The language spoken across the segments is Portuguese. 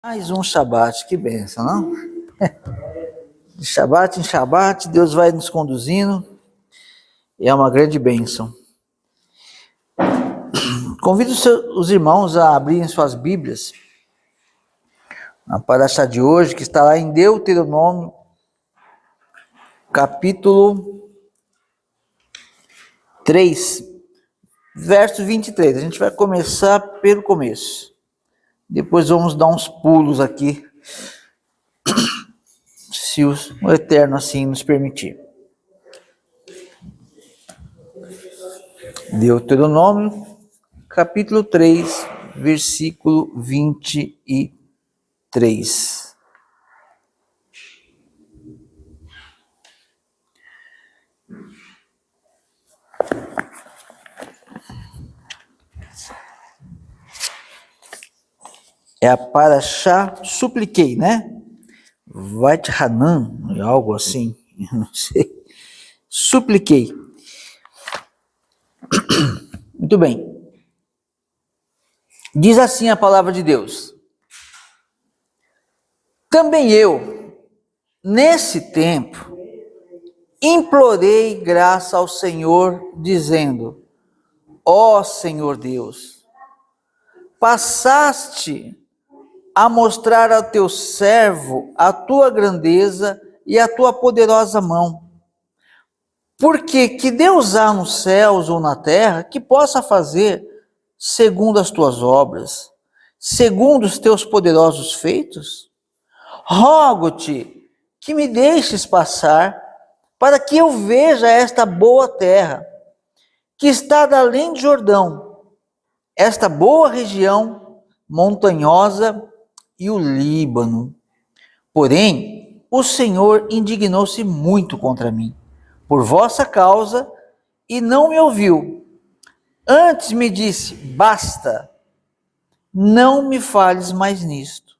Mais um Shabat, que benção, não? De Shabat em Shabat, Deus vai nos conduzindo e é uma grande bênção. Convido os irmãos a abrirem suas Bíblias na paraxá de hoje, que está lá em Deuteronômio, capítulo 3, verso 23. A gente vai começar pelo começo. Depois vamos dar uns pulos aqui, se o Eterno assim nos permitir. Deuteronômio, capítulo 3, versículo 23. É a paraxá supliquei, né? Vait Hanan, algo assim, não sei. Supliquei. Muito bem. Diz assim a palavra de Deus: também eu, nesse tempo, implorei graça ao Senhor, dizendo: ó Senhor Deus, passaste a mostrar ao teu servo a tua grandeza e a tua poderosa mão. Porque que Deus há nos céus ou na terra que possa fazer segundo as tuas obras, segundo os teus poderosos feitos? Rogo-te que me deixes passar, para que eu veja esta boa terra, que está além de Jordão, esta boa região montanhosa e o Líbano. Porém, o Senhor indignou-se muito contra mim, por vossa causa, e não me ouviu. Antes me disse: basta, não me fales mais nisto.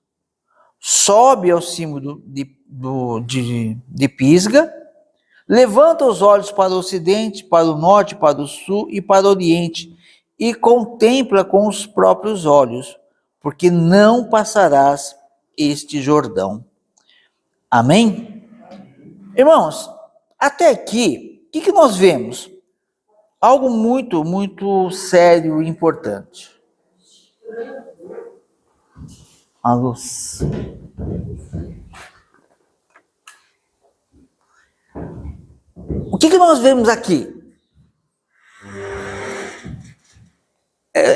Sobe ao cimo de Pisga, levanta os olhos para o ocidente, para o norte, para o sul e para o oriente, e contempla com os próprios olhos, porque não passarás este Jordão. Amém? Irmãos, até aqui, o que nós vemos? Algo muito, muito sério e importante. A luz. O que nós vemos aqui?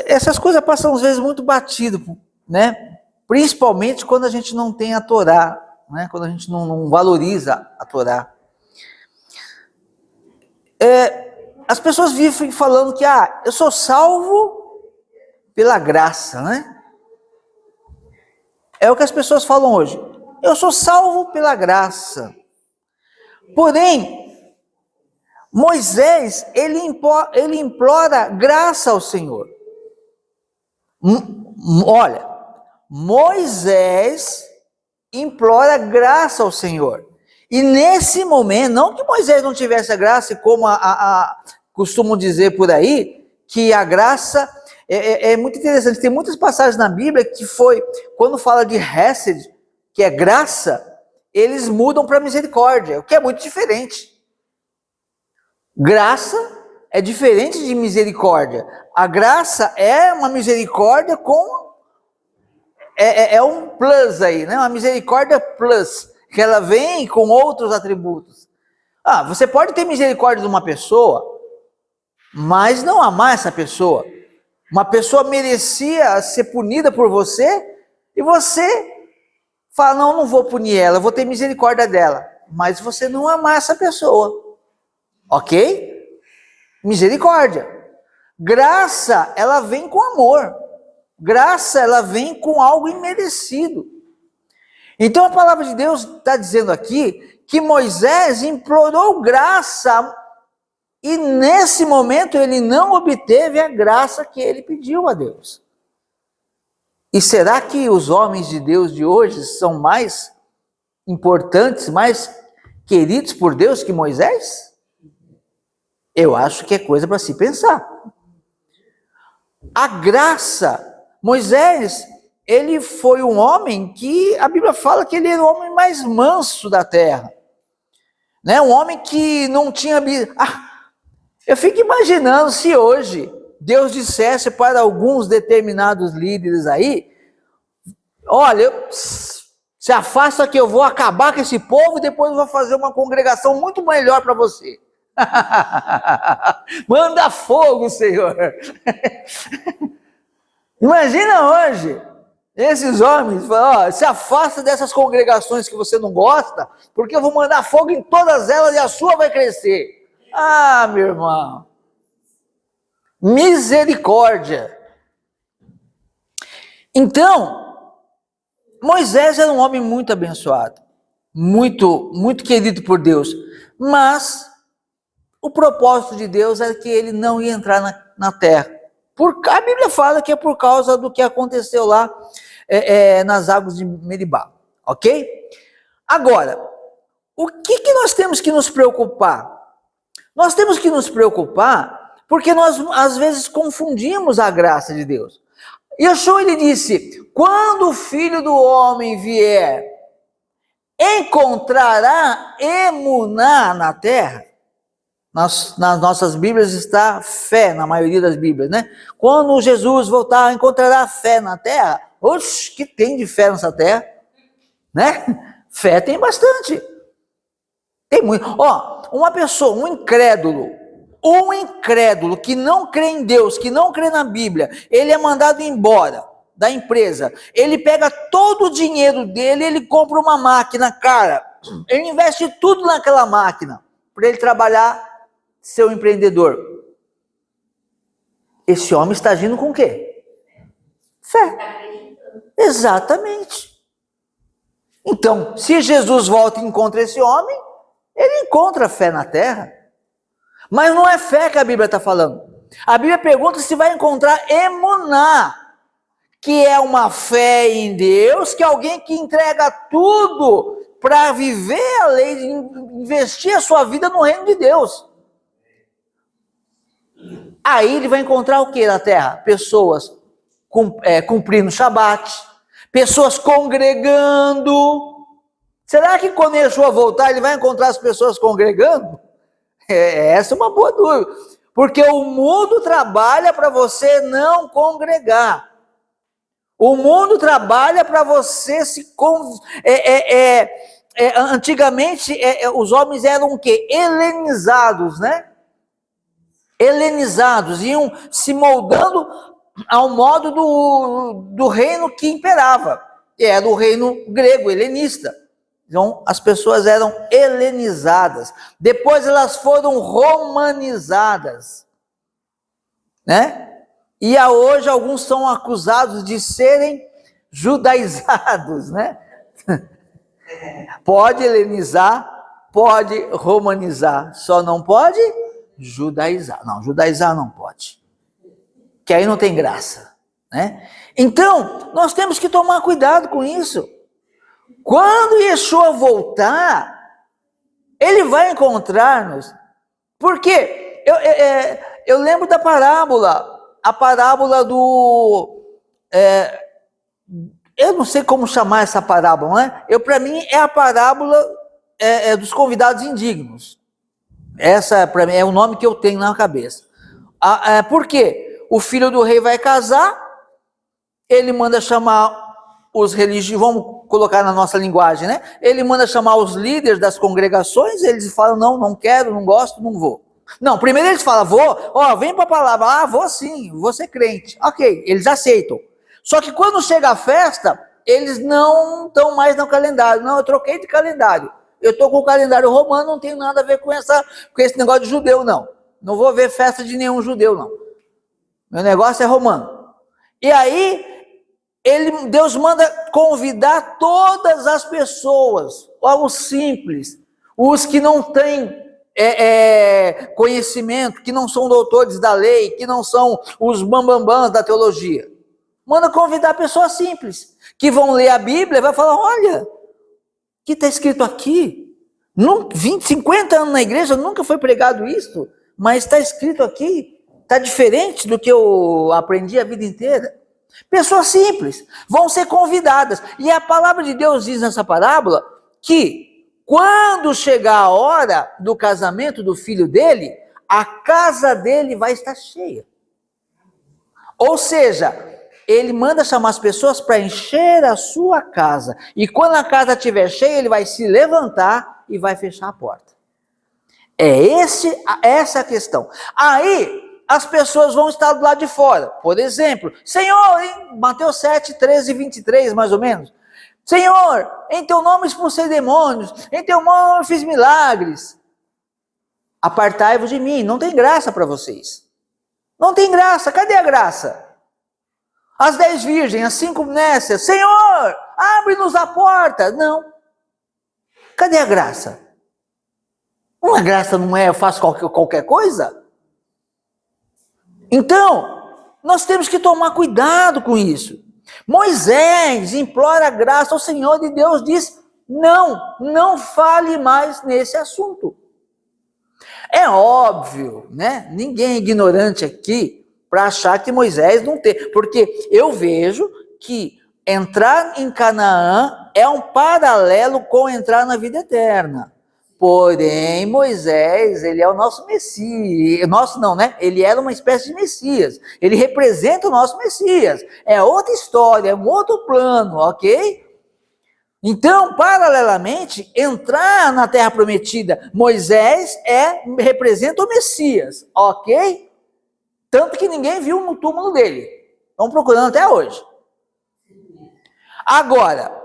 Essas coisas passam às vezes muito batido, né? Principalmente quando a gente não tem a Torá, né? Quando a gente não valoriza a Torá. As pessoas vivem falando que eu sou salvo pela graça, né? É o que as pessoas falam hoje. Eu sou salvo pela graça. Porém, Moisés, ele implora graça ao Senhor. Olha, Moisés implora graça ao Senhor. E nesse momento, não que Moisés não tivesse a graça, como costumam dizer por aí, que a graça é muito interessante. Tem muitas passagens na Bíblia que quando fala de Hesed, que é graça, eles mudam para misericórdia, o que é muito diferente. Graça é diferente de misericórdia. A graça é uma misericórdia é um plus aí, né? Uma misericórdia plus, que ela vem com outros atributos. Você pode ter misericórdia de uma pessoa, mas não amar essa pessoa. Uma pessoa merecia ser punida por você, e você fala: não vou punir ela, vou ter misericórdia dela. Mas você não amar essa pessoa. Ok? Misericórdia. Graça, ela vem com amor. Graça, ela vem com algo imerecido. Então a palavra de Deus está dizendo aqui que Moisés implorou graça, e nesse momento ele não obteve a graça que ele pediu a Deus. E será que os homens de Deus de hoje são mais importantes, mais queridos por Deus que Moisés? Eu acho que é coisa para se pensar. A graça, Moisés, ele foi um homem que a Bíblia fala que ele era o homem mais manso da terra, né? Um homem que não tinha... eu fico imaginando se hoje Deus dissesse para alguns determinados líderes aí: olha, se afasta que eu vou acabar com esse povo e depois eu vou fazer uma congregação muito melhor para você. Manda fogo, Senhor. Imagina hoje esses homens falam: se afasta dessas congregações que você não gosta, porque eu vou mandar fogo em todas elas e a sua vai crescer. Ah, meu irmão, misericórdia. Então, Moisés era um homem muito abençoado, muito querido por Deus, mas o propósito de Deus era que ele não ia entrar na terra. A Bíblia fala que é por causa do que aconteceu lá nas águas de Meribá, ok? Agora, o que nós temos que nos preocupar? Nós temos que nos preocupar porque nós às vezes confundimos a graça de Deus. Yeshua, ele disse: quando o Filho do Homem vier, encontrará emuná na terra? Nas nossas Bíblias está fé, na maioria das Bíblias, né? Quando Jesus voltar, encontrará fé na terra? Oxe, que tem de fé nessa terra? Né? Fé tem bastante. Tem muito. Uma pessoa, um incrédulo que não crê em Deus, que não crê na Bíblia, ele é mandado embora da empresa. Ele pega todo o dinheiro dele, ele compra uma máquina, cara. Ele investe tudo naquela máquina para ele trabalhar, ser um empreendedor. Esse homem está agindo com o quê? Fé. Exatamente. Então, se Jesus volta e encontra esse homem, ele encontra fé na terra. Mas não é fé que a Bíblia está falando. A Bíblia pergunta se vai encontrar emuná, que é uma fé em Deus, que é alguém que entrega tudo para viver a lei, investir a sua vida no reino de Deus. Aí ele vai encontrar o que na terra? Pessoas cumprindo o Shabat, pessoas congregando. Será que quando Yeshua voltar, ele vai encontrar as pessoas congregando? Essa é uma boa dúvida. Porque o mundo trabalha para você não congregar. O mundo trabalha para você se... antigamente, os homens eram o quê? Helenizados, né? Helenizados, iam se moldando ao modo do reino que imperava. Era o reino grego, helenista. Então, as pessoas eram helenizadas. Depois elas foram romanizadas, né? E hoje alguns são acusados de serem judaizados, né? Pode helenizar, pode romanizar, só não pode judaizar. Não, judaizar não pode, que aí não tem graça, né? Então, nós temos que tomar cuidado com isso. Quando Yeshua voltar, ele vai encontrar-nos. Porque eu lembro da parábola, a parábola do... eu não sei como chamar essa parábola, não é? Para mim, é a parábola dos convidados indignos. Essa, para mim, é o nome que eu tenho na cabeça. Por quê? O filho do rei vai casar, ele manda chamar os religiosos, vamos colocar na nossa linguagem, né? Ele manda chamar os líderes das congregações, eles falam: não quero, não gosto, não vou. Não, primeiro eles falam: vou, vem para a palavra, vou sim, vou ser crente. Ok, eles aceitam. Só que quando chega a festa, eles não estão mais no calendário. Não, eu troquei de calendário. Eu estou com o calendário romano, não tem nada a ver com esse negócio de judeu, não. Não vou ver festa de nenhum judeu, não. Meu negócio é romano. E aí, Deus manda convidar todas as pessoas, os simples, os que não têm conhecimento, que não são doutores da lei, que não são os bambambãs da teologia. Manda convidar pessoas simples, que vão ler a Bíblia e vai falar: olha, o que está escrito aqui? 50 anos na igreja, nunca foi pregado isso, mas está escrito aqui, está diferente do que eu aprendi a vida inteira. Pessoas simples vão ser convidadas. E a palavra de Deus diz nessa parábola que quando chegar a hora do casamento do filho dele, a casa dele vai estar cheia. Ou seja, ele manda chamar as pessoas para encher a sua casa. E quando a casa estiver cheia, ele vai se levantar e vai fechar a porta. Essa é a questão. Aí, as pessoas vão estar do lado de fora. Por exemplo, Senhor, em Mateus 7, 13 e 23, mais ou menos. Senhor, em teu nome expulsei demônios, em teu nome fiz milagres. Apartai-vos de mim, não tem graça para vocês. Não tem graça, cadê a graça? As 10 virgens, as 5 nécias, Senhor, abre-nos a porta. Não. Cadê a graça? Uma graça não é eu faço qualquer coisa? Então, nós temos que tomar cuidado com isso. Moisés implora a graça ao Senhor e Deus diz, não fale mais nesse assunto. É óbvio, né? Ninguém é ignorante aqui para achar que Moisés não tem, porque eu vejo que entrar em Canaã é um paralelo com entrar na vida eterna. Porém, Moisés, ele é o nosso Messias, nosso não, né? Ele era uma espécie de Messias, ele representa o nosso Messias, é outra história, é um outro plano, ok? Então, paralelamente, entrar na Terra Prometida, Moisés representa o Messias, ok? Tanto que ninguém viu no túmulo dele, estão procurando até hoje. Agora,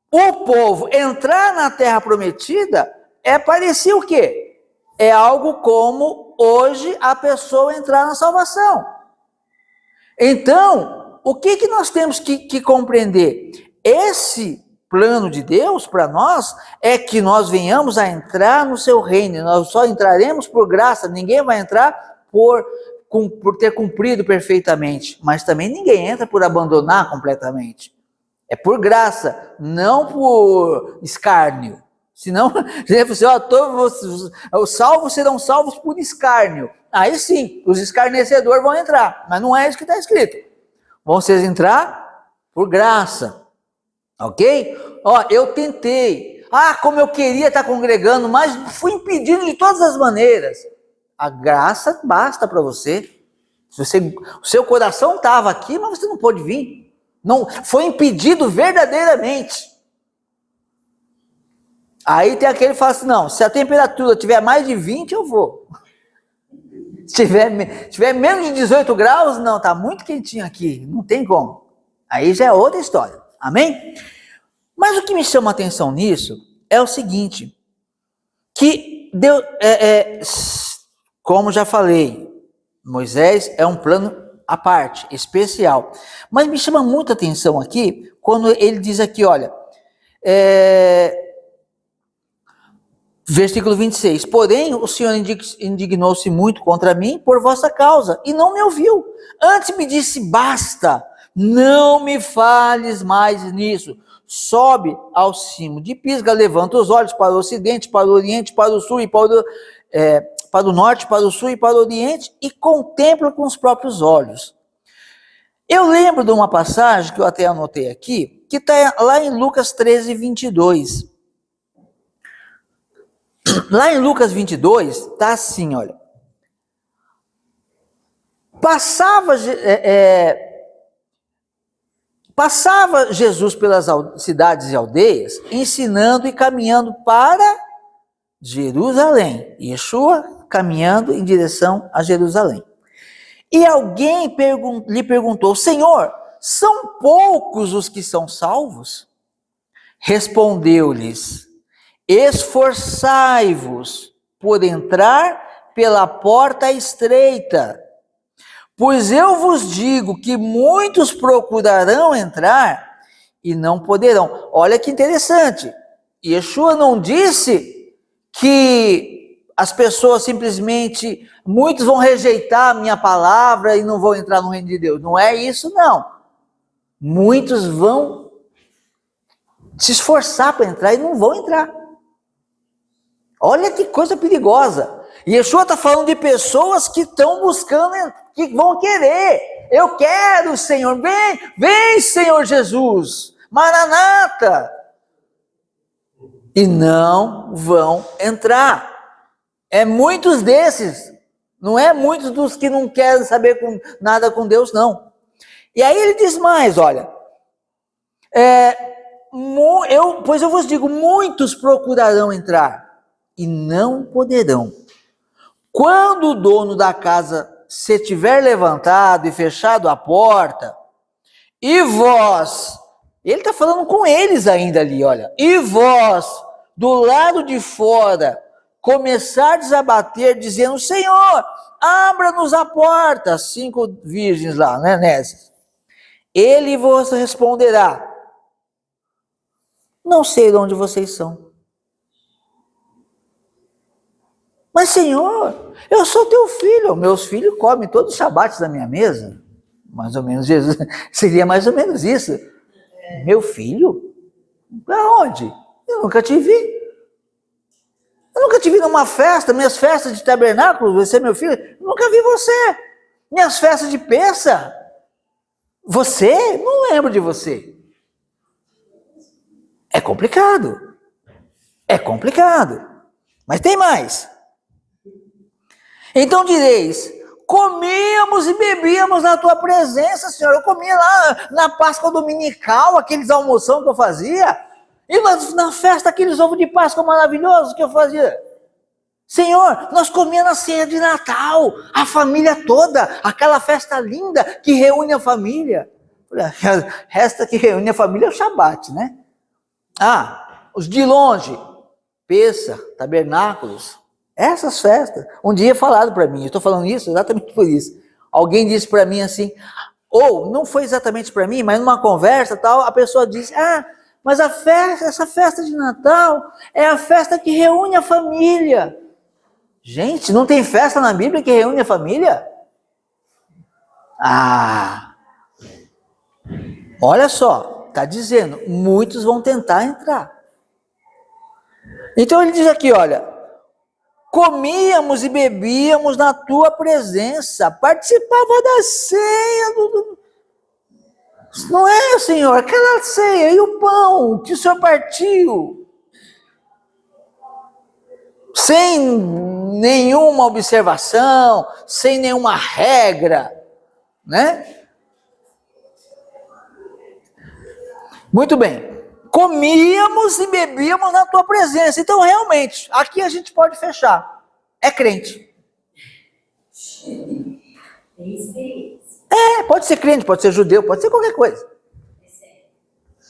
o povo entrar na Terra Prometida parecia o quê? É algo como hoje a pessoa entrar na salvação. Então, o que nós temos que compreender? Esse plano de Deus para nós é que nós venhamos a entrar no seu reino. Nós só entraremos por graça, ninguém vai entrar por ter cumprido perfeitamente, mas também ninguém entra por abandonar completamente. É por graça, não por escárnio. Senão, os salvos serão salvos por escárnio. Aí sim, os escarnecedores vão entrar, mas não é isso que está escrito. Vão vocês entrar por graça, ok? Eu tentei, como eu queria estar congregando, mas fui impedido de todas as maneiras. A graça basta para você. O seu coração estava aqui, mas você não pôde vir. Não, foi impedido verdadeiramente. Aí tem aquele que fala assim, não, se a temperatura tiver mais de 20, eu vou. Se tiver menos de 18 graus, não, está muito quentinho aqui, não tem como. Aí já é outra história, amém? Mas o que me chama a atenção nisso é o seguinte, que Deus, como já falei, Moisés é um plano à parte, especial. Mas me chama muita atenção aqui, quando ele diz aqui, olha, versículo 26, porém o Senhor indignou-se muito contra mim por vossa causa, e não me ouviu. Antes me disse, basta, não me fales mais nisso. Sobe ao cimo de Pisga, levanta os olhos para o ocidente, para o oriente, para o sul, e para o norte, para o sul e para o oriente, e contempla com os próprios olhos. Eu lembro de uma passagem que eu até anotei aqui, que está lá em Lucas 13, 22. Lá em Lucas 22, está assim, olha. Passava Jesus pelas cidades e aldeias, ensinando e caminhando para Jerusalém. Yeshua caminhando em direção a Jerusalém. E alguém lhe perguntou, Senhor, são poucos os que são salvos? Respondeu-lhes, esforçai-vos por entrar pela porta estreita, pois eu vos digo que muitos procurarão entrar e não poderão. Olha que interessante, Yeshua não disse que as pessoas simplesmente, muitos vão rejeitar a minha palavra e não vão entrar no reino de Deus. Não é isso, não. Muitos vão se esforçar para entrar e não vão entrar. Olha que coisa perigosa. Yeshua está falando de pessoas que estão buscando, que vão querer Eu quero, Senhor, vem, Senhor Jesus, Maranata. E não vão entrar. É muitos desses, não é muitos dos que não querem saber nada com Deus, não. E aí ele diz mais, olha, pois eu vos digo, muitos procurarão entrar e não poderão. Quando o dono da casa se tiver levantado e fechado a porta, e vós, ele está falando com eles ainda ali, olha, e vós, do lado de fora, começardes a bater, dizendo, Senhor, abra-nos a porta, 5 virgens lá, né, Nésias? Ele vos responderá, não sei de onde vocês são. Mas, Senhor, eu sou teu filho, meus filhos comem todos os shabates da minha mesa. Mais ou menos, Jesus, seria mais ou menos isso. Meu filho? Aonde? Eu nunca te vi. Eu nunca te vi numa festa, minhas festas de tabernáculo, você é meu filho, eu nunca vi você. Minhas festas de peça, você? Não lembro de você. É complicado. É complicado. Mas tem mais. Então direis, comíamos e bebíamos na tua presença, Senhor. Eu comia lá na Páscoa Dominical, aqueles almoção que eu fazia. E na festa, aqueles ovos de Páscoa maravilhosos que eu fazia. Senhor, nós comíamos na ceia de Natal, a família toda, aquela festa linda que reúne a família. Resta que reúne a família é o Shabat, né? Os de longe, Pêssar, tabernáculos, essas festas. Um dia falaram para mim, eu estou falando isso exatamente por isso. Alguém disse para mim assim, ou não foi exatamente para mim, mas numa conversa tal, a pessoa disse, mas essa festa de Natal é a festa que reúne a família. Gente, não tem festa na Bíblia que reúne a família? Olha só, está dizendo, muitos vão tentar entrar. Então ele diz aqui, olha, comíamos e bebíamos na tua presença, participava da ceia, não é, Senhor, aquela ceia e o pão que o Senhor partiu, sem nenhuma observação, sem nenhuma regra, né? Muito bem. Comíamos e bebíamos na tua presença. Então, realmente, aqui a gente pode fechar. É crente. Pode ser crente, pode ser judeu, pode ser qualquer coisa.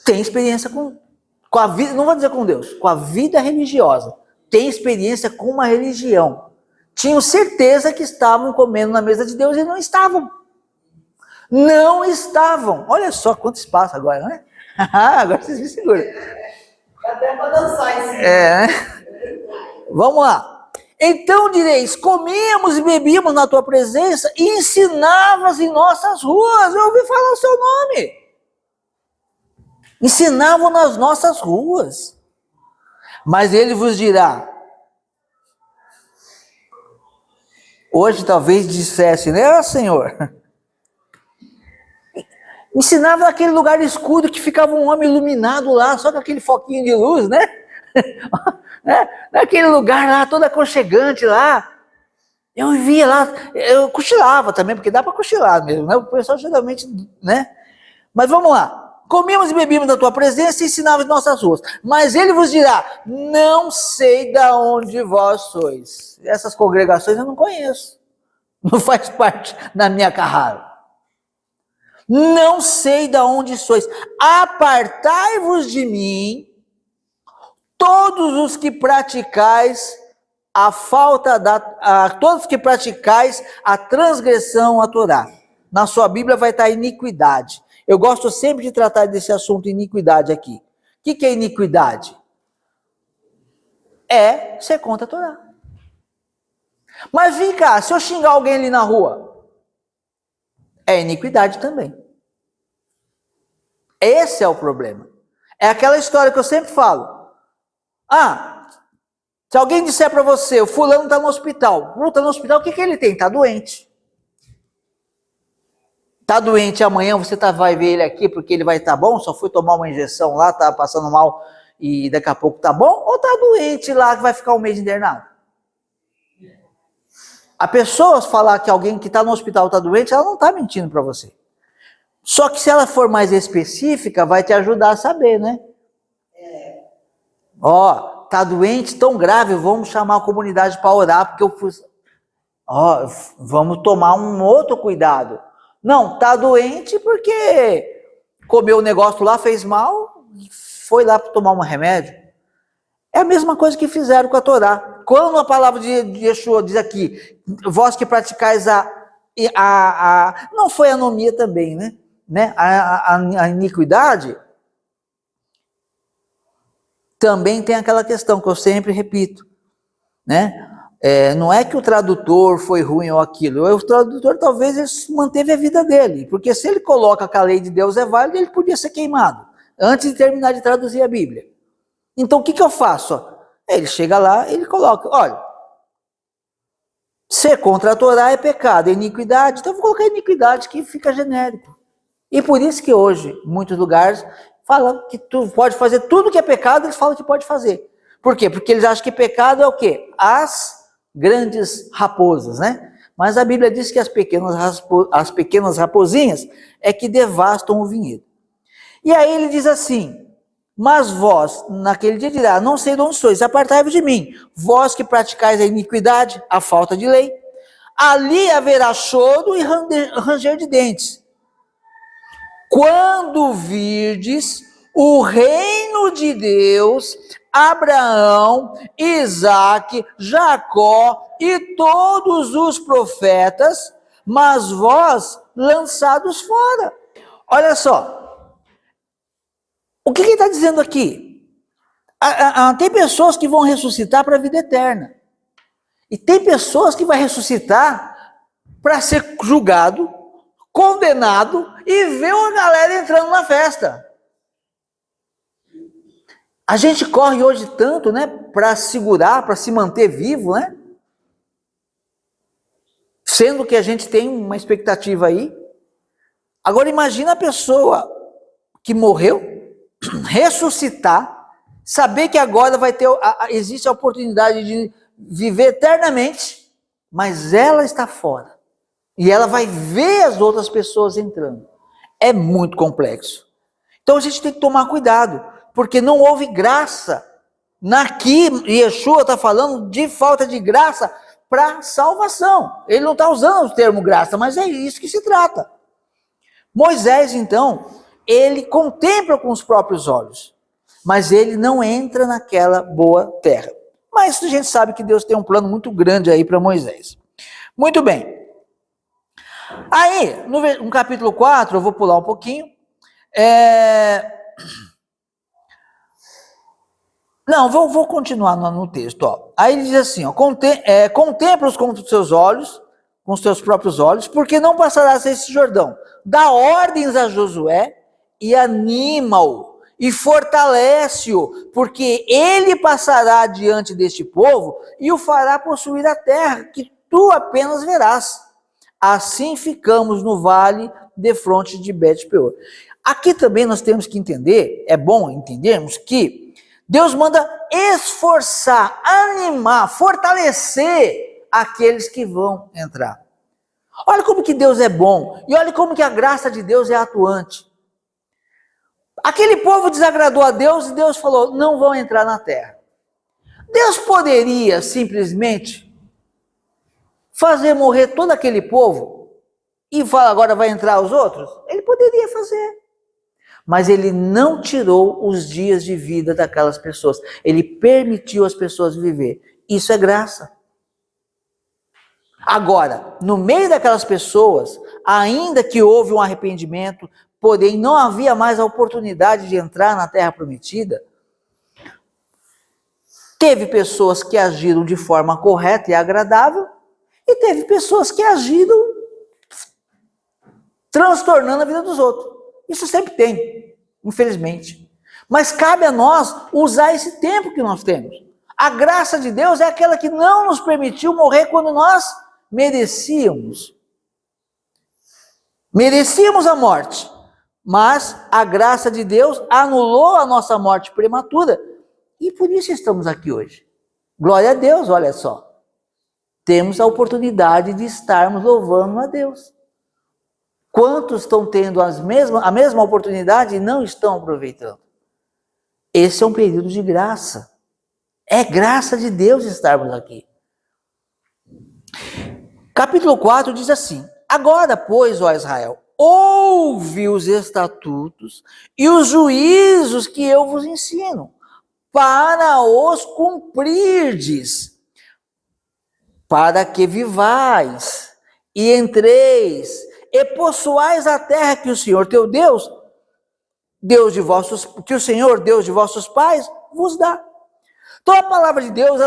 Tem experiência com a vida, não vou dizer com Deus, com a vida religiosa. Tem experiência com uma religião. Tinham certeza que estavam comendo na mesa de Deus e não estavam. Não estavam. Olha só quanto espaço agora, não é? Agora vocês me seguram. Até para dançar esse Vamos lá. Então direis, comíamos e bebíamos na tua presença e ensinavas em nossas ruas. Eu ouvi falar o seu nome. Ensinavam nas nossas ruas. Mas ele vos dirá, hoje talvez dissesse, né, Senhor? Ensinava naquele lugar escuro que ficava um homem iluminado lá, só com aquele foquinho de luz, né? Naquele lugar lá, todo aconchegante lá. Eu via lá, eu cochilava também, porque dá para cochilar mesmo, né? O pessoal geralmente, né? Mas vamos lá. Comíamos e bebíamos na tua presença e ensinávamos nossas ruas. Mas ele vos dirá, não sei de onde vós sois. Essas congregações eu não conheço. Não faz parte da minha carrada. Não sei de onde sois. Apartai-vos de mim, todos os que praticais todos que praticais a transgressão à Torá. Na sua Bíblia vai estar iniquidade. Eu gosto sempre de tratar desse assunto iniquidade aqui. O que é iniquidade? É ser contra a Torá. Mas vem cá, se eu xingar alguém ali na rua, é iniquidade também. Esse é o problema. É aquela história que eu sempre falo. Se alguém disser para você, o fulano está no hospital. Está no hospital, o que ele tem? Está doente. Tá doente amanhã, você vai ver ele aqui porque ele vai estar bom, só foi tomar uma injeção lá, tá passando mal e daqui a pouco tá bom? Ou tá doente lá que vai ficar um mês internado? A pessoa falar que alguém que está no hospital está doente, ela não está mentindo para você. Só que se ela for mais específica, vai te ajudar a saber, né? Ó, tá doente, tão grave, vamos chamar a comunidade para orar, porque eu fui... Ó, vamos tomar um outro cuidado. Não, tá doente porque comeu o negócio lá, fez mal, foi lá para tomar um remédio. É a mesma coisa que fizeram com a Torá. Quando a palavra de Yeshua diz aqui, vós que praticais não foi anomia também, né? A iniquidade, também tem aquela questão que eu sempre repito, né? Não é que o tradutor foi ruim ou aquilo, o tradutor talvez ele manteve a vida dele, porque se ele coloca que a lei de Deus é válida, ele podia ser queimado, antes de terminar de traduzir a Bíblia. Então o que eu faço? Ele chega lá, ele coloca, olha, ser contra a Torá é pecado, é iniquidade, então eu vou colocar iniquidade que fica genérico. E por isso que hoje, em muitos lugares, falam que tu pode fazer tudo que é pecado, eles falam que pode fazer. Por quê? Porque eles acham que pecado é o quê? As grandes raposas, né? Mas a Bíblia diz que as pequenas raposinhas é que devastam o vinhedo. E aí ele diz assim, mas vós, naquele dia dirá, não sei de onde sois, apartai-vos de mim, vós que praticais a iniquidade, a falta de lei, ali haverá choro e ranger de dentes. Quando virdes o reino de Deus, Abraão, Isaque, Jacó e todos os profetas, mas vós lançados fora. Olha só, o que ele está dizendo aqui? Tem pessoas que vão ressuscitar para a vida eterna. E tem pessoas que vão ressuscitar para ser julgado, condenado e ver uma galera entrando na festa. A gente corre hoje tanto, né, para segurar, para se manter vivo, né? Sendo que a gente tem uma expectativa aí. Agora imagina a pessoa que morreu, ressuscitar, saber que agora vai ter, existe a oportunidade de viver eternamente, mas ela está fora. E ela vai ver as outras pessoas entrando. É muito complexo. Então a gente tem que tomar cuidado, porque não houve graça. Aqui, Yeshua está falando de falta de graça para salvação. Ele não está usando o termo graça, mas é isso que se trata. Moisés, então, ele contempla com os próprios olhos, mas ele não entra naquela boa terra. Mas a gente sabe que Deus tem um plano muito grande aí para Moisés. Muito bem. Aí, no capítulo 4, eu vou pular um pouquinho. Não, vou continuar no texto. Ó. Aí ele diz assim, ó, contempla-os com os seus olhos, com os teus próprios olhos, porque não passarás esse Jordão. Dá ordens a Josué e anima-o e fortalece-o, porque ele passará diante deste povo e o fará possuir a terra, que tu apenas verás. Assim ficamos no vale defronte de Bet-peor. Aqui também nós temos que entender, é bom entendermos que Deus manda esforçar, animar, fortalecer aqueles que vão entrar. Olha como que Deus é bom, e olha como que a graça de Deus é atuante. Aquele povo desagradou a Deus e Deus falou, não vão entrar na terra. Deus poderia simplesmente fazer morrer todo aquele povo e falar, agora vai entrar os outros? Ele poderia fazer. Mas ele não tirou os dias de vida daquelas pessoas. Ele permitiu as pessoas viver. Isso é graça. Agora, no meio daquelas pessoas, ainda que houve um arrependimento, porém não havia mais a oportunidade de entrar na terra prometida, teve pessoas que agiram de forma correta e agradável, e teve pessoas que agiram transtornando a vida dos outros. Isso sempre tem, infelizmente. Mas cabe a nós usar esse tempo que nós temos. A graça de Deus é aquela que não nos permitiu morrer quando nós merecíamos. Merecíamos a morte, mas a graça de Deus anulou a nossa morte prematura. E por isso estamos aqui hoje. Glória a Deus, olha só. Temos a oportunidade de estarmos louvando a Deus. Quantos estão tendo a mesma oportunidade e não estão aproveitando? Esse é um período de graça. É graça de Deus estarmos aqui. Capítulo 4 diz assim: agora, pois, ó Israel, ouve os estatutos e os juízos que eu vos ensino, para os cumprirdes, para que vivais e entreis e possuais a terra que o Senhor teu Deus, que o Senhor, Deus de vossos pais, vos dá. Então a palavra de Deus,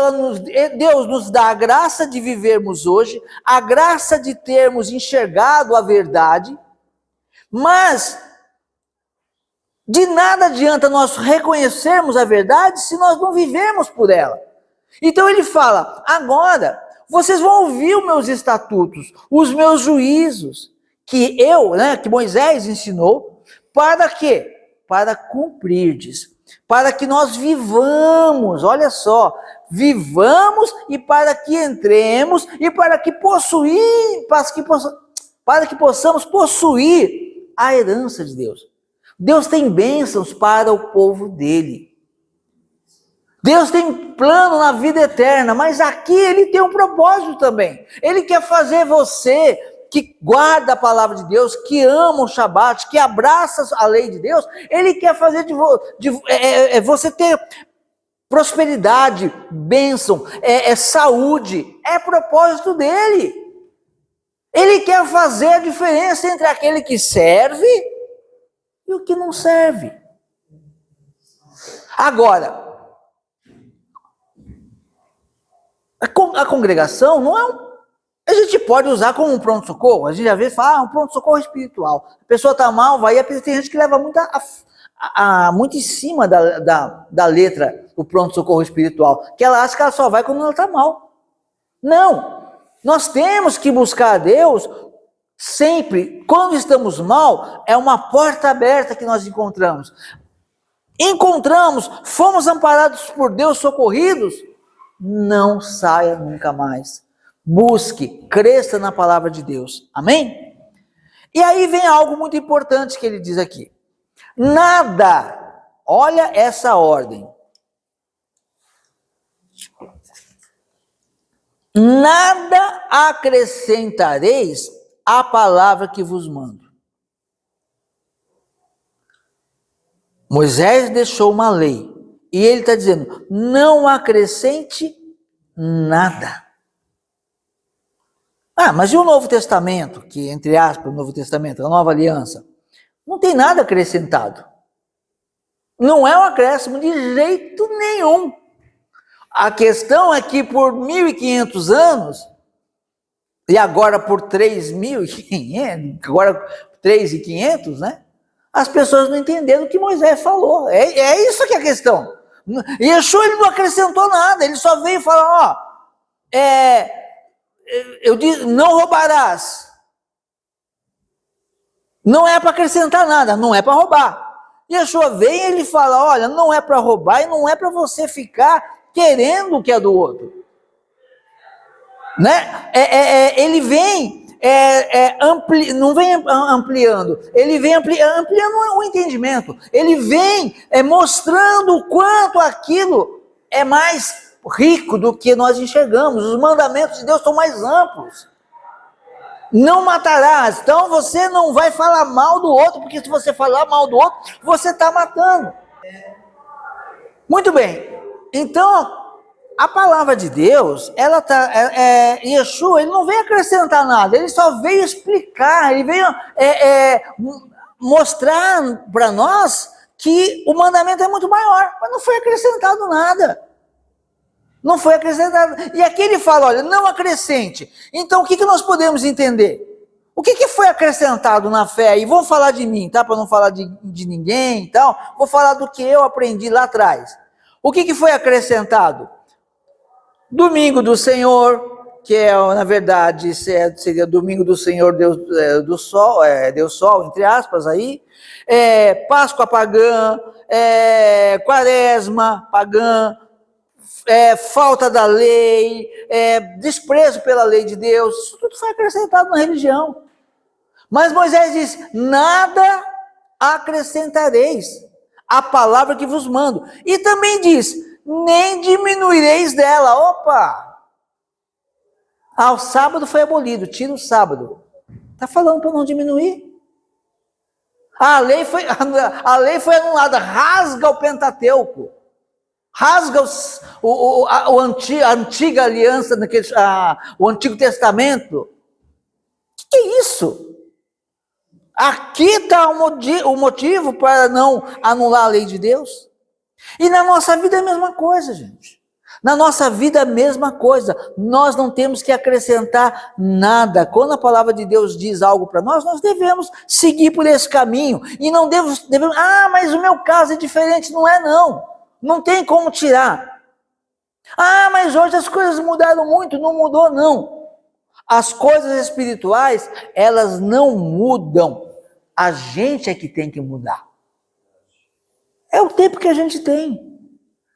Deus nos dá a graça de vivermos hoje, a graça de termos enxergado a verdade, mas de nada adianta nós reconhecermos a verdade se nós não vivemos por ela. Então ele fala: agora vocês vão ouvir os meus estatutos, os meus juízos, que que Moisés ensinou, para quê? Para cumprirdes, para que nós vivamos, olha só, vivamos e para que entremos e para que possamos possuir a herança de Deus. Deus tem bênçãos para o povo dele. Deus tem plano na vida eterna, mas aqui ele tem um propósito também. Ele quer fazer você que guarda a palavra de Deus, que ama o Shabat, que abraça a lei de Deus, ele quer fazer você ter prosperidade, bênção, saúde, é propósito dele. Ele quer fazer a diferença entre aquele que serve e o que não serve. Agora, a congregação não é a gente pode usar como um pronto-socorro. A gente às vezes fala, um pronto-socorro espiritual. A pessoa está mal, vai, e tem gente que leva muito em cima da letra o pronto-socorro espiritual, que ela acha que ela só vai quando ela está mal. Não, nós temos que buscar a Deus sempre. Quando estamos mal, é uma porta aberta que nós encontramos, fomos amparados por Deus, socorridos, não saia nunca mais. Busque, cresça na palavra de Deus. Amém? E aí vem algo muito importante que ele diz aqui. Nada, olha essa ordem. Nada acrescentareis à palavra que vos mando. Moisés deixou uma lei. E ele está dizendo, não acrescente nada. Mas e o Novo Testamento, que entre aspas, o Novo Testamento, a Nova Aliança? Não tem nada acrescentado. Não é um acréscimo de jeito nenhum. A questão é que por 1.500 anos, e agora por 3.500, agora 3.500, né? As pessoas não entenderam o que Moisés falou. É isso que é a questão. Yeshua, ele não acrescentou nada, ele só veio falar, eu disse, não roubarás. Não é para acrescentar nada, não é para roubar. Yeshua vem e ele fala, olha, não é para roubar e não é para você ficar querendo o que é do outro. Né? Ele vem, não vem ampliando, ele vem ampliando o entendimento. Ele vem mostrando o quanto aquilo é mais rico do que nós enxergamos. Os mandamentos de Deus são mais amplos. Não matarás. Então você não vai falar mal do outro, porque se você falar mal do outro, você está matando. Muito bem. Então, a palavra de Deus, Yeshua, ele não veio acrescentar nada, ele só veio explicar, ele veio mostrar para nós que o mandamento é muito maior, mas não foi acrescentado nada. Não foi acrescentado. E aqui ele fala, olha, não acrescente. Então o que nós podemos entender? O que foi acrescentado na fé? E vou falar de mim, tá? Para não falar de ninguém e tal. Vou falar do que eu aprendi lá atrás. O que foi acrescentado? Domingo do Senhor, que é, na verdade, seria domingo do Senhor Deus do Sol, Deus Sol, entre aspas, aí, Páscoa pagã, Quaresma pagã, falta da lei, desprezo pela lei de Deus, isso tudo foi acrescentado na religião. Mas Moisés diz, nada acrescentareis a palavra que vos mando. E também diz, nem diminuireis dela. Opa! O sábado foi abolido, tira o sábado. Está falando para não diminuir. A lei foi anulada, rasga o Pentateuco. Rasga a antiga aliança, o Antigo Testamento. O que é isso? Aqui está o motivo para não anular a lei de Deus. E na nossa vida é a mesma coisa, gente. Na nossa vida é a mesma coisa. Nós não temos que acrescentar nada. Quando a palavra de Deus diz algo para nós, nós devemos seguir por esse caminho. E não devemos, mas o meu caso é diferente. Não é não. Não tem como tirar. Mas hoje as coisas mudaram muito. Não mudou não. As coisas espirituais, elas não mudam. A gente é que tem que mudar. É o tempo que a gente tem.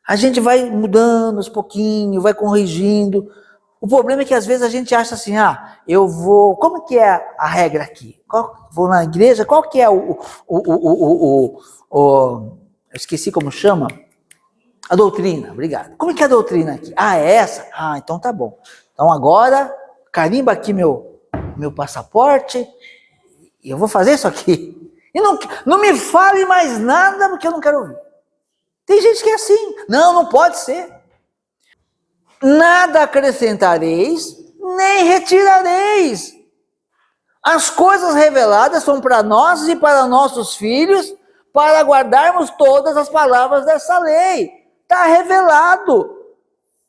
A gente vai mudando aos pouquinhos, vai corrigindo. O problema é que às vezes a gente acha assim, eu vou... Como que é a regra aqui? Vou na igreja, qual que é eu esqueci como chama? A doutrina, obrigado. Como que é a doutrina aqui? É essa? Então tá bom. Então agora... carimba aqui meu passaporte, e eu vou fazer isso aqui. E não me fale mais nada, porque eu não quero ouvir. Tem gente que é assim. Não pode ser. Nada acrescentareis, nem retirareis. As coisas reveladas são para nós e para nossos filhos, para guardarmos todas as palavras dessa lei. Está revelado.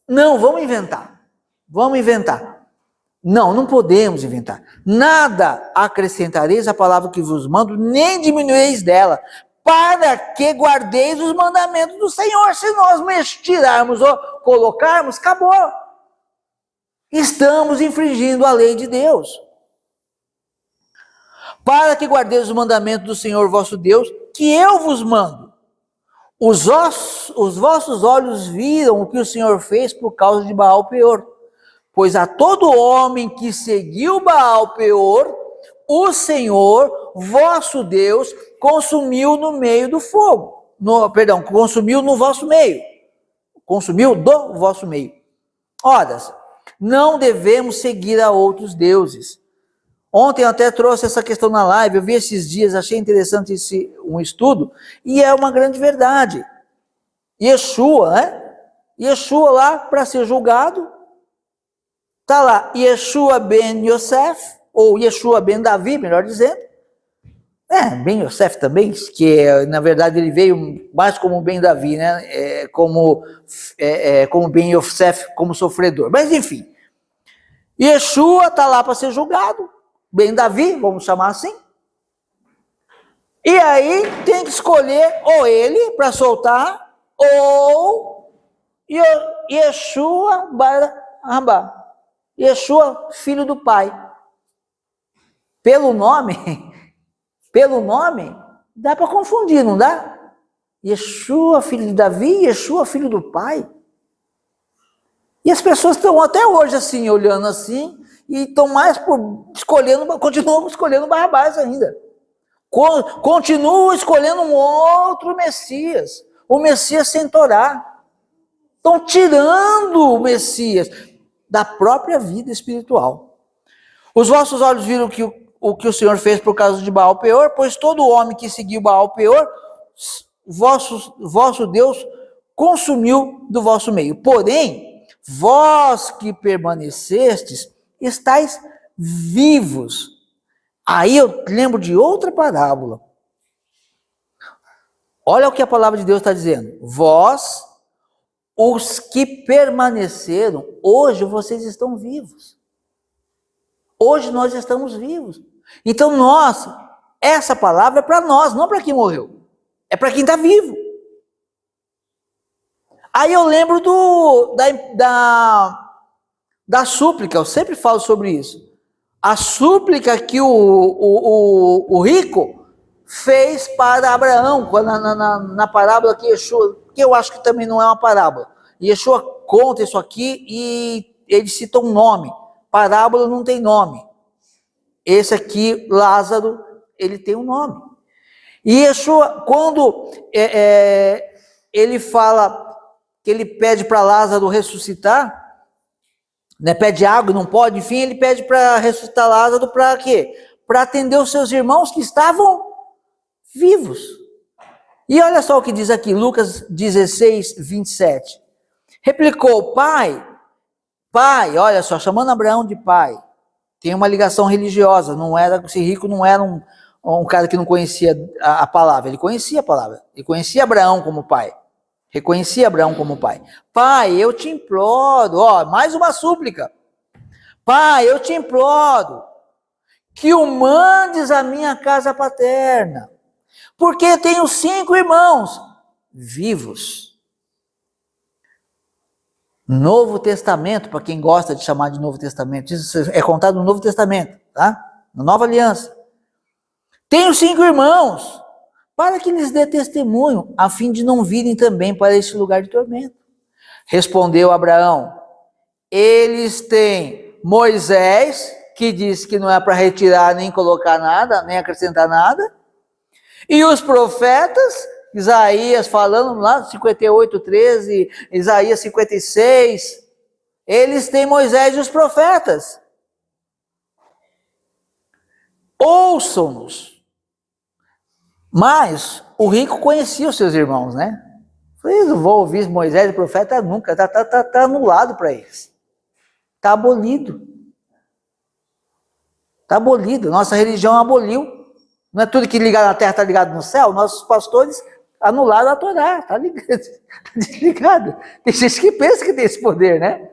Não, vamos inventar. Não podemos inventar. Nada acrescentareis a palavra que vos mando, nem diminuireis dela, para que guardeis os mandamentos do Senhor. Se nós tirarmos ou colocarmos, acabou. Estamos infringindo a lei de Deus. Para que guardeis os mandamentos do Senhor vosso Deus, que eu vos mando. Os vossos olhos viram o que o Senhor fez por causa de Baal-peor. Pois a todo homem que seguiu Baal-peor, o Senhor, vosso Deus, consumiu no meio do fogo. Consumiu no vosso meio. Consumiu do vosso meio. Ora, não devemos seguir a outros deuses. Ontem eu até trouxe essa questão na live, eu vi esses dias, achei interessante um estudo, e é uma grande verdade. Yeshua, Yeshua lá para ser julgado, está lá, Yeshua ben Yosef, ou Yeshua ben Davi, melhor dizendo. Ben Yosef também, que na verdade ele veio mais como ben Davi, né? Como ben Yosef, como sofredor. Mas enfim, Yeshua está lá para ser julgado, ben Davi, vamos chamar assim. E aí tem que escolher ou ele para soltar, ou Yeshua Barabá. Yeshua, filho do pai. Pelo nome, dá para confundir, não dá? Yeshua, filho de Davi, Yeshua, filho do pai. E as pessoas estão até hoje assim, olhando assim, e estão mais continuam escolhendo Barrabás ainda. Continuam escolhendo um outro Messias, o Messias sem Torá. Estão tirando o Messias da própria vida espiritual. Os vossos olhos viram o que o Senhor fez por causa de Baal-peor, pois todo homem que seguiu Baal-peor, vosso Deus consumiu do vosso meio. Porém, vós que permanecestes, estáis vivos. Aí eu lembro de outra parábola. Olha o que a palavra de Deus está dizendo. Vós, os que permaneceram, hoje vocês estão vivos. Hoje nós estamos vivos. Então essa palavra é para nós, não para quem morreu. É para quem está vivo. Aí eu lembro da súplica, eu sempre falo sobre isso. A súplica que o rico fez para Abraão, na parábola que Yeshua, que eu acho que também não é uma parábola. Yeshua conta isso aqui e ele cita um nome. Parábola não tem nome. Esse aqui, Lázaro, ele tem um nome. E Yeshua, quando ele fala que ele pede para Lázaro ressuscitar, né, pede água, não pode, enfim, ele pede para ressuscitar Lázaro para quê? Para atender os seus irmãos que estavam vivos. E olha só o que diz aqui, Lucas 16, 27. Replicou, pai, olha só, chamando Abraão de pai, tem uma ligação religiosa, não era, esse rico não era um cara que não conhecia a palavra, ele conhecia a palavra, ele conhecia Abraão como pai, reconhecia Abraão como pai. Pai, eu te imploro, ó, mais uma súplica, pai, eu te imploro, que o mandes à minha casa paterna, porque eu tenho 5 irmãos vivos. Novo Testamento, para quem gosta de chamar de Novo Testamento, isso é contado no Novo Testamento, tá? Na Nova Aliança. Tenho 5 irmãos, para que lhes dê testemunho, a fim de não virem também para este lugar de tormento. Respondeu Abraão, eles têm Moisés, que diz que não é para retirar nem colocar nada, nem acrescentar nada, e os profetas, Isaías falando lá, 58, 13, Isaías 56, eles têm Moisés e os profetas. Ouçam-nos. Mas o rico conhecia os seus irmãos, né? Falei, não vou ouvir Moisés e profeta nunca, tá anulado para eles. Está abolido. Está abolido. Nossa religião aboliu. Não é tudo que ligado na terra está ligado no céu? Nossos pastores anularam a Torá, está desligado. Tem gente que pensa que tem esse poder, né?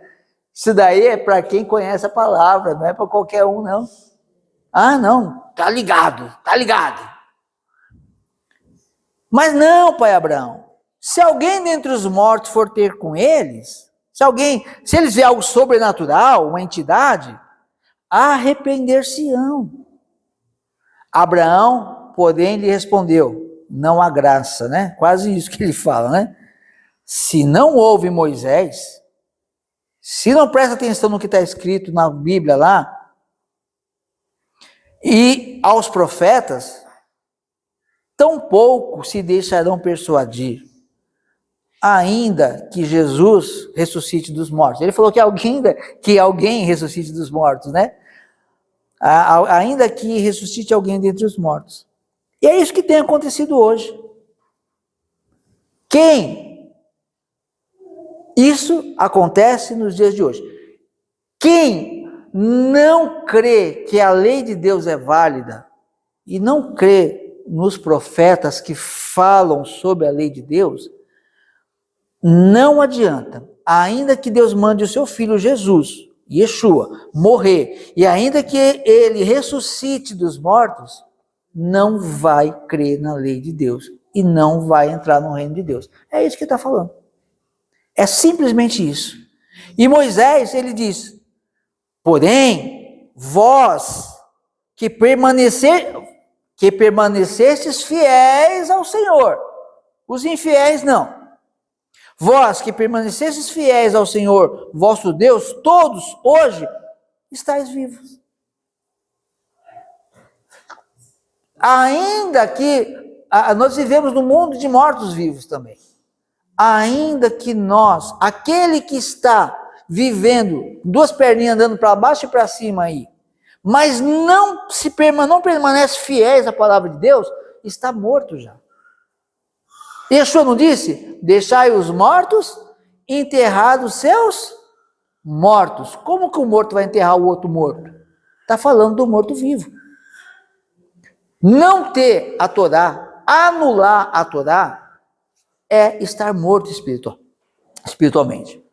Isso daí é para quem conhece a palavra, não é para qualquer um, não. Ah, não, tá ligado. Mas não, pai Abraão, se alguém dentre os mortos for ter com eles, se eles verem algo sobrenatural, uma entidade, arrepender-se-ão. Abraão, porém, lhe respondeu, não há graça, né? Quase isso que ele fala, né? Se não houve Moisés, se não presta atenção no que está escrito na Bíblia lá, e aos profetas, tampouco se deixarão persuadir, ainda que Jesus ressuscite dos mortos. Ele falou que alguém ressuscite dos mortos, né? Ainda que ressuscite alguém dentre os mortos. E é isso que tem acontecido hoje. Isso acontece nos dias de hoje. Quem não crê que a lei de Deus é válida e não crê nos profetas que falam sobre a lei de Deus, não adianta. Ainda que Deus mande o seu filho Jesus, Yeshua, morrer, e ainda que ele ressuscite dos mortos, não vai crer na lei de Deus e não vai entrar no reino de Deus. É isso que está falando. É simplesmente isso. E Moisés, ele diz, porém, vós que permanecestes fiéis ao Senhor, os infiéis não. Vós que permanecestes fiéis ao Senhor, vosso Deus, todos hoje estáis vivos. Ainda que nós vivemos num mundo de mortos-vivos também. Ainda que aquele que está vivendo, 2 perninhas andando para baixo e para cima aí, mas não permanece fiéis à palavra de Deus, está morto já. Yeshua não disse? Deixai os mortos enterrados seus mortos. Como que o morto vai enterrar o outro morto? Está falando do morto vivo. Não ter a Torá, anular a Torá, é estar morto espiritualmente.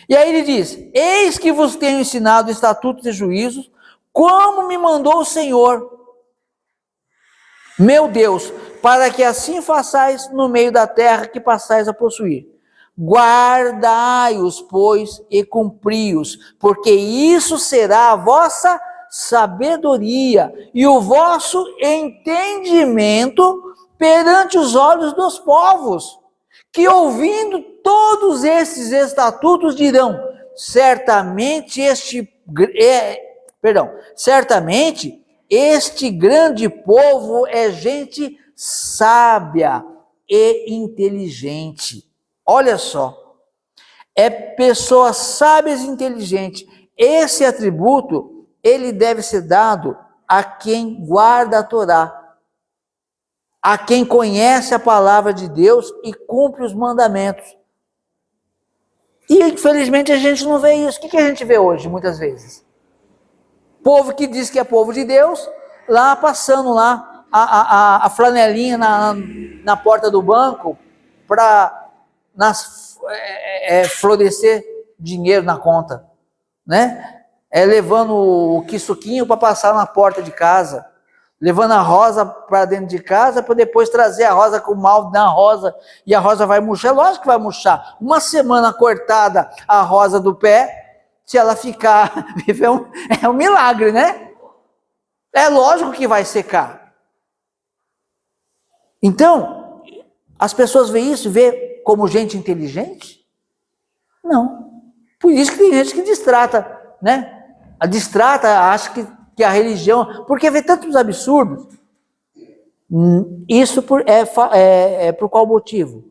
E aí ele diz, eis que vos tenho ensinado estatutos e juízos, como me mandou o Senhor, meu Deus, para que assim façais no meio da terra que passais a possuir. Guardai-os, pois, e cumpri-os, porque isso será a vossa sabedoria e o vosso entendimento perante os olhos dos povos, que ouvindo todos esses estatutos dirão, certamente este grande povo é gente sábia e inteligente. Olha só, é pessoas sábias e inteligentes. Esse atributo, ele deve ser dado a quem guarda a Torá, a quem conhece a palavra de Deus e cumpre os mandamentos. E infelizmente a gente não vê isso. O que a gente vê hoje, muitas vezes? Povo que diz que é povo de Deus, lá passando lá a flanelinha na porta do banco para florescer dinheiro na conta, né? Levando o quissuquinho para passar na porta de casa, levando a rosa para dentro de casa para depois trazer a rosa com mal na rosa, e a rosa vai murchar. Lógico que vai murchar. Uma semana cortada a rosa do pé, se ela ficar, é um milagre, né? É lógico que vai secar. Então, as pessoas veem isso, vê como gente inteligente? Não. Por isso que tem gente que distrata, né? A distrata, acha que a religião, porque vê tantos absurdos. Isso por qual motivo?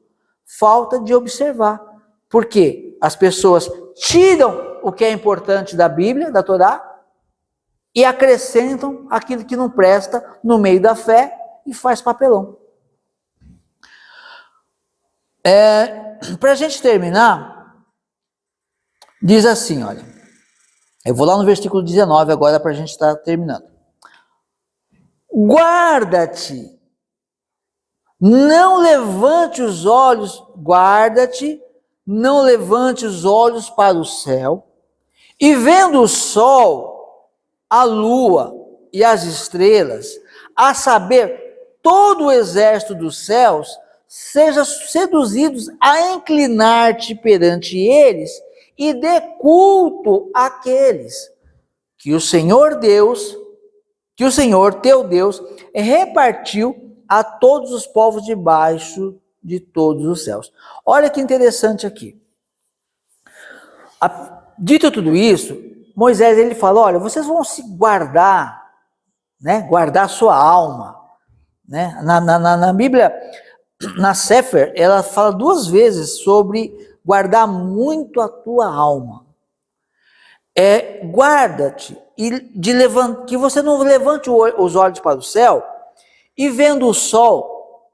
Falta de observar. Porque as pessoas tiram o que é importante da Bíblia, da Torá, e acrescentam aquilo que não presta no meio da fé e faz papelão. Para a gente terminar, diz assim, olha, eu vou lá no versículo 19 agora para a gente estar terminando. Guarda-te, não levante os olhos para o céu, e vendo o sol, a lua e as estrelas, a saber, todo o exército dos céus, sejam seduzidos a inclinar-te perante eles, e dê culto àqueles que o Senhor teu Deus repartiu a todos os povos debaixo de todos os céus. Olha que interessante aqui. Dito tudo isso, Moisés ele fala, olha, vocês vão se guardar, né? Guardar a sua alma, né? Na Bíblia, na Sefer, ela fala 2 vezes sobre guardar muito a tua alma. Guarda-te, que você não levante os olhos para o céu, e vendo o sol,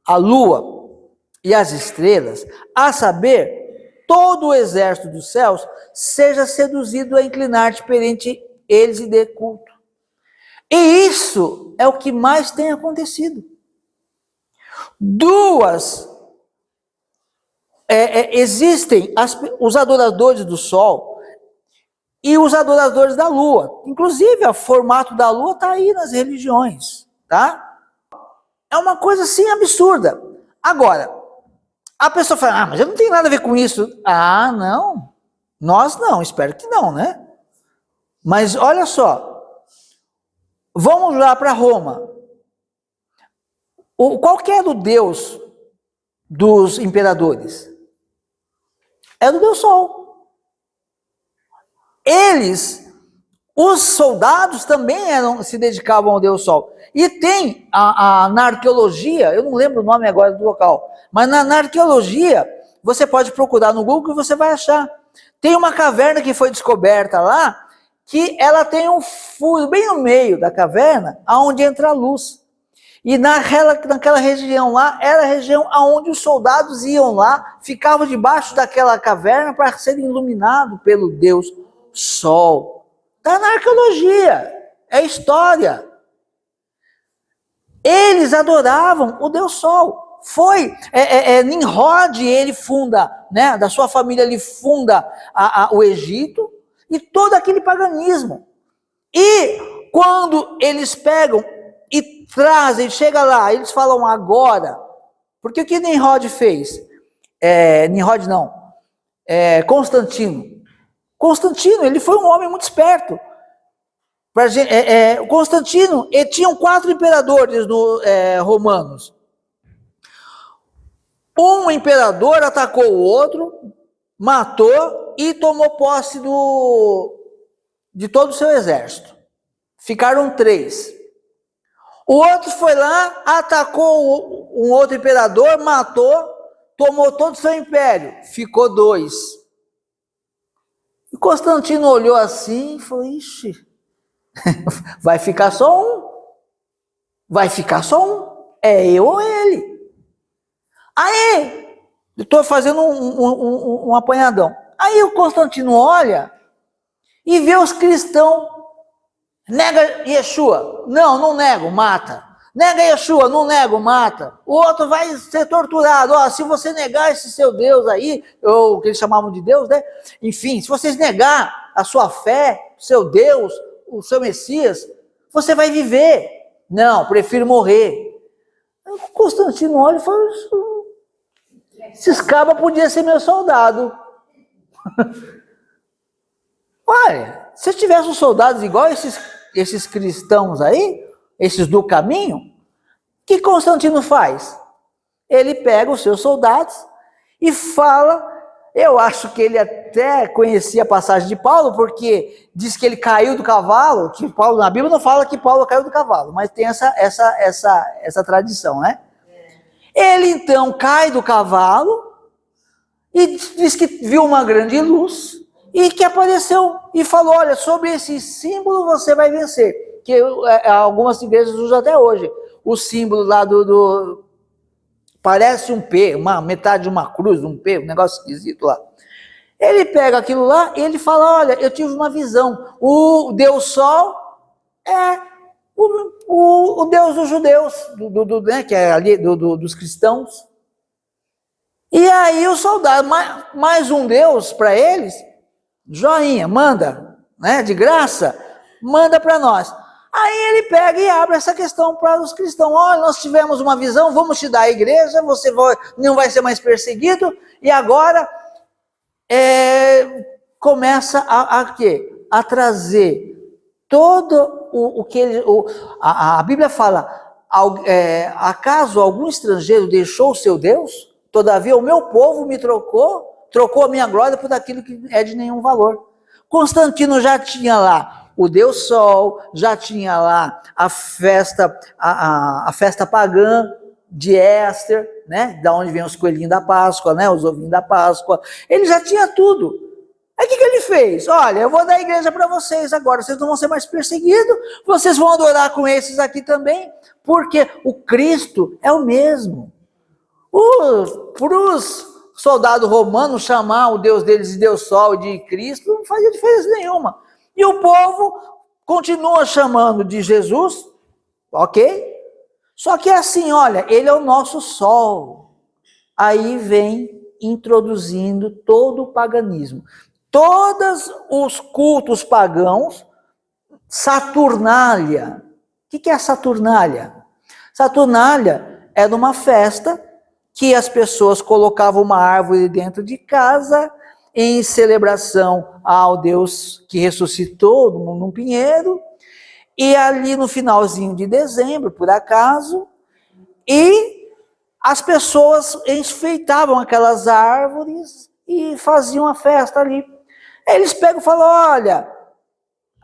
a lua e as estrelas, a saber, todo o exército dos céus, seja seduzido a inclinar-te perante eles e dê culto. E isso é o que mais tem acontecido. Existem os adoradores do sol e os adoradores da lua. Inclusive, o formato da lua está aí nas religiões, tá? É uma coisa assim absurda. Agora, a pessoa fala, mas eu não tenho nada a ver com isso. Não. Nós não, espero que não, né? Mas olha só, vamos lá para Roma. Qual que era o deus dos imperadores? Era o deus Sol. Os soldados também se dedicavam ao deus Sol. E tem na arqueologia, eu não lembro o nome agora do local, mas na arqueologia, você pode procurar no Google e você vai achar. Tem uma caverna que foi descoberta lá, que ela tem um furo bem no meio da caverna, aonde entra a luz. E naquela região lá, era a região onde os soldados iam lá, ficavam debaixo daquela caverna para serem iluminados pelo Deus Sol. Está na arqueologia, é história. Eles adoravam o Deus Sol. Nimrod, ele funda, né, da sua família, ele funda o Egito e todo aquele paganismo. E quando eles pegam e trazem, chega lá, eles falam agora, porque o que Nimrod fez? Nimrod não, Constantino. Constantino, ele foi um homem muito esperto. Constantino, tinham 4 imperadores romanos. Um imperador atacou o outro, matou e tomou posse de todo o seu exército. Ficaram 3. O outro foi lá, atacou um outro imperador, matou, tomou todo o seu império. Ficou 2. E Constantino olhou assim e falou, ixi, vai ficar só um. Vai ficar só um. É eu ou ele. Aí, eu estou fazendo um apanhadão. Aí o Constantino olha e vê os cristãos. Nega Yeshua. Não nego, mata. Nega Yeshua, não nego, mata. O outro vai ser torturado. Se você negar esse seu Deus aí, ou que eles chamavam de Deus, né? Enfim, se vocês negar a sua fé, o seu Deus, o seu Messias, você vai viver. Não, prefiro morrer. Aí o Constantino olha e fala, esses cabas podiam ser meu soldado. Olha, se eu tivesse uns soldados igual esses cristãos aí, esses do caminho, o que Constantino faz? Ele pega os seus soldados e fala, eu acho que ele até conhecia a passagem de Paulo, porque diz que ele caiu do cavalo, que Paulo, na Bíblia não fala que Paulo caiu do cavalo, mas tem essa tradição, né? Ele então cai do cavalo e diz que viu uma grande luz e que apareceu e falou, olha, sobre esse símbolo você vai vencer. Que algumas igrejas usam até hoje. O símbolo lá parece um P, metade de uma cruz, um P, um negócio esquisito lá. Ele pega aquilo lá e ele fala, olha, eu tive uma visão. O Deus Sol é o Deus dos judeus, né, que é ali dos cristãos. E aí o soldado, mais um Deus para eles, joinha, manda, né, de graça, manda para nós. Aí ele pega e abre essa questão para os cristãos. Olha, nós tivemos uma visão, vamos te dar a igreja, você não vai ser mais perseguido, e agora começa a trazer todo o que a Bíblia fala, acaso algum estrangeiro deixou o seu Deus? Todavia o meu povo me trocou a minha glória por aquilo que é de nenhum valor. Constantino já tinha lá o Deus Sol, já tinha lá a festa pagã de Éster, né? Da onde vem os coelhinhos da Páscoa, né? Os ovinhos da Páscoa. Ele já tinha tudo. Aí o que ele fez? Olha, eu vou dar a igreja para vocês agora, vocês não vão ser mais perseguidos, vocês vão adorar com esses aqui também, porque o Cristo é o mesmo. Para os soldados romanos chamar o Deus deles de Deus Sol, de Cristo, não fazia diferença nenhuma. E o povo continua chamando de Jesus, ok? Só que é assim, olha, ele é o nosso sol. Aí vem introduzindo todo o paganismo. Todos os cultos pagãos, Saturnália. O que é Saturnália? Saturnália é numa festa que as pessoas colocavam uma árvore dentro de casa em celebração ao Deus que ressuscitou num pinheiro, e ali no finalzinho de dezembro, por acaso, e as pessoas enfeitavam aquelas árvores e faziam a festa ali. Aí eles pegam e falam, olha,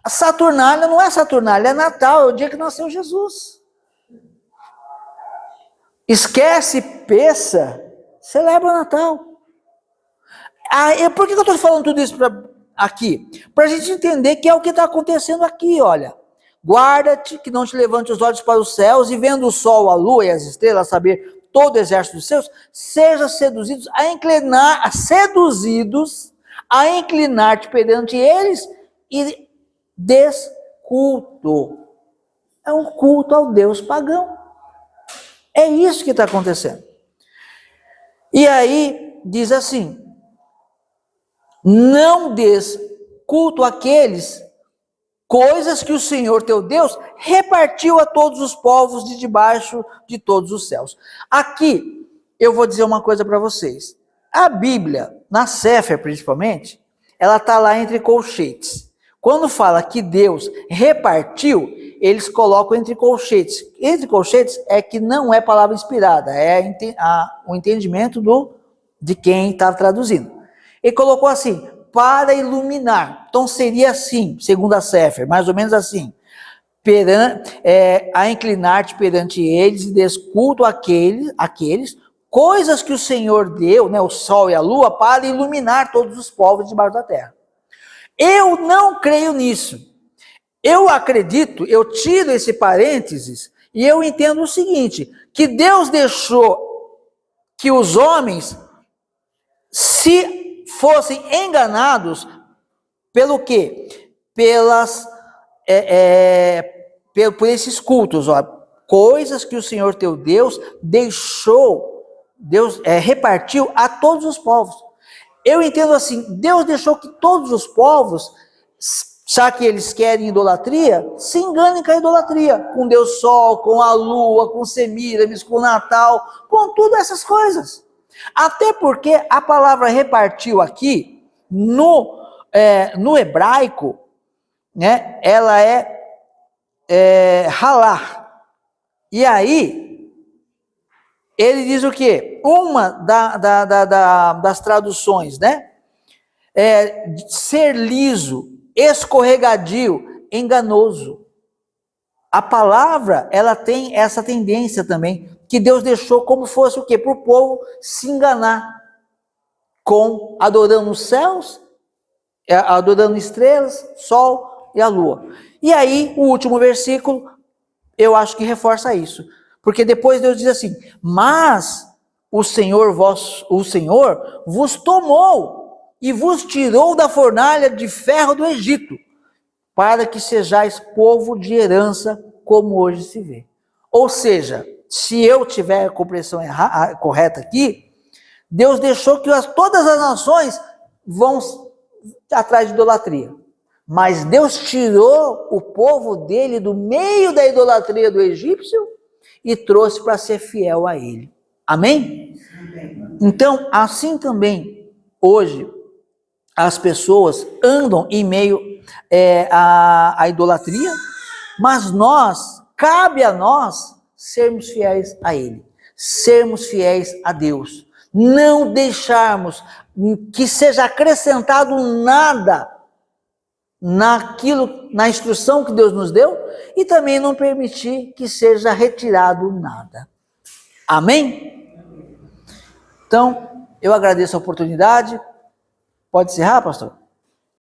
a Saturnália não é Saturnália, é Natal, é o dia que nasceu Jesus. Esquece, peça, celebra o Natal. Por que eu estou falando tudo isso aqui? Para a gente entender que é o que está acontecendo aqui, olha. Guarda-te que não te levante os olhos para os céus e vendo o sol, a lua e as estrelas, saber todo o exército dos seus, seja seduzidos a inclinar-te perante eles e desculto. É um culto ao Deus pagão. É isso que está acontecendo. E aí, diz assim, não des culto àqueles coisas que o Senhor teu Deus repartiu a todos os povos de debaixo de todos os céus. Aqui, eu vou dizer uma coisa para vocês. A Bíblia, na Sefer principalmente, ela está lá entre colchetes. Quando fala que Deus repartiu, eles colocam entre colchetes. Entre colchetes é que não é palavra inspirada, é o entendimento de quem está traduzindo. Ele colocou assim, para iluminar. Então seria assim, segundo a Sefer, mais ou menos assim. A inclinar-te perante eles e desculto aqueles coisas que o Senhor deu, né, o sol e a lua, para iluminar todos os povos debaixo da terra. Eu não creio nisso. Eu acredito, eu tiro esse parênteses e eu entendo o seguinte, que Deus deixou que os homens se fossem enganados pelo quê? Por esses cultos, ó, coisas que o Senhor teu Deus repartiu a todos os povos. Eu entendo assim, Deus deixou que todos os povos, já que eles querem idolatria, se enganem com a idolatria, com Deus Sol, com a Lua, com Semíramis, com o Natal, com tudo essas coisas. Até porque a palavra repartiu aqui, no hebraico, né, ela é halar. E aí, ele diz o quê? Uma das traduções, né? Ser liso, escorregadio, enganoso. A palavra, ela tem essa tendência também, que Deus deixou como fosse o quê? Para o povo se enganar, adorando os céus, adorando estrelas, sol e a lua. E aí, o último versículo, eu acho que reforça isso. Porque depois Deus diz assim, mas o Senhor vos tomou e vos tirou da fornalha de ferro do Egito, para que sejais povo de herança, como hoje se vê. Ou seja, se eu tiver a compreensão correta aqui, Deus deixou que todas as nações vão atrás de idolatria. Mas Deus tirou o povo dele do meio da idolatria do egípcio e trouxe para ser fiel a ele. Amém? Então, assim também, hoje, as pessoas andam em meio à idolatria, mas cabe a nós sermos fiéis a ele, sermos fiéis a Deus, não deixarmos que seja acrescentado nada na instrução que Deus nos deu, e também não permitir que seja retirado nada. Amém? Então, eu agradeço a oportunidade. Pode encerrar, pastor?